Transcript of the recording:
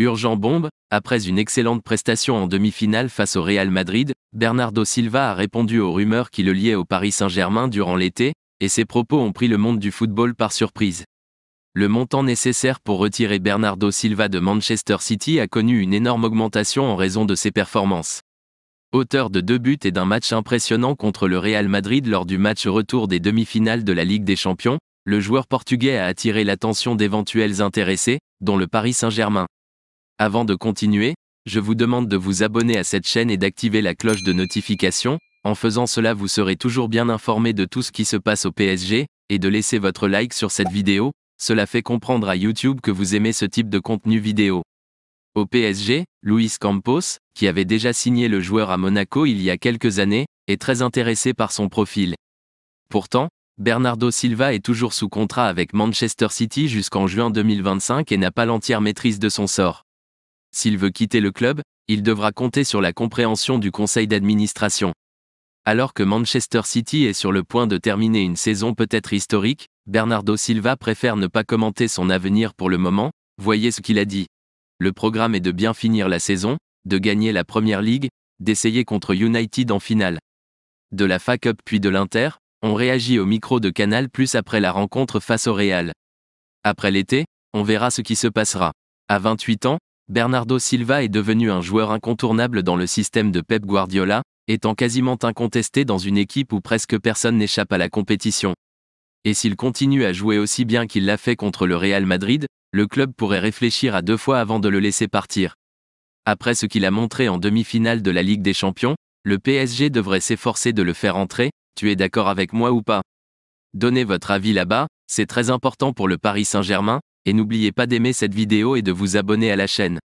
Urgent bombe, après une excellente prestation en demi-finale face au Real Madrid, Bernardo Silva a répondu aux rumeurs qui le liaient au Paris Saint-Germain durant l'été, et ses propos ont pris le monde du football par surprise. Le montant nécessaire pour retirer Bernardo Silva de Manchester City a connu une énorme augmentation en raison de ses performances. Auteur de 2 buts et d'un match impressionnant contre le Real Madrid lors du match retour des demi-finales de la Ligue des Champions, le joueur portugais a attiré l'attention d'éventuels intéressés, dont le Paris Saint-Germain. Avant de continuer, je vous demande de vous abonner à cette chaîne et d'activer la cloche de notification. En faisant cela, vous serez toujours bien informé de tout ce qui se passe au PSG, et de laisser votre like sur cette vidéo. Cela fait comprendre à YouTube que vous aimez ce type de contenu vidéo. Au PSG, Luis Campos, qui avait déjà signé le joueur à Monaco il y a quelques années, est très intéressé par son profil. Pourtant, Bernardo Silva est toujours sous contrat avec Manchester City jusqu'en juin 2025 et n'a pas l'entière maîtrise de son sort. S'il veut quitter le club, il devra compter sur la compréhension du conseil d'administration. Alors que Manchester City est sur le point de terminer une saison peut-être historique, Bernardo Silva préfère ne pas commenter son avenir pour le moment. Voyez ce qu'il a dit. Le programme est de bien finir la saison, de gagner la Premier League, d'essayer contre United en finale. De la FA Cup puis de l'Inter, on réagit au micro de Canal+ après la rencontre face au Real. Après l'été, on verra ce qui se passera. À 28 ans, Bernardo Silva est devenu un joueur incontournable dans le système de Pep Guardiola, étant quasiment incontesté dans une équipe où presque personne n'échappe à la compétition. Et s'il continue à jouer aussi bien qu'il l'a fait contre le Real Madrid, le club pourrait réfléchir à 2 fois avant de le laisser partir. Après ce qu'il a montré en demi-finale de la Ligue des Champions, le PSG devrait s'efforcer de le faire entrer. Tu es d'accord avec moi ou pas? Donnez votre avis là-bas, c'est très important pour le Paris Saint-Germain, et n'oubliez pas d'aimer cette vidéo et de vous abonner à la chaîne.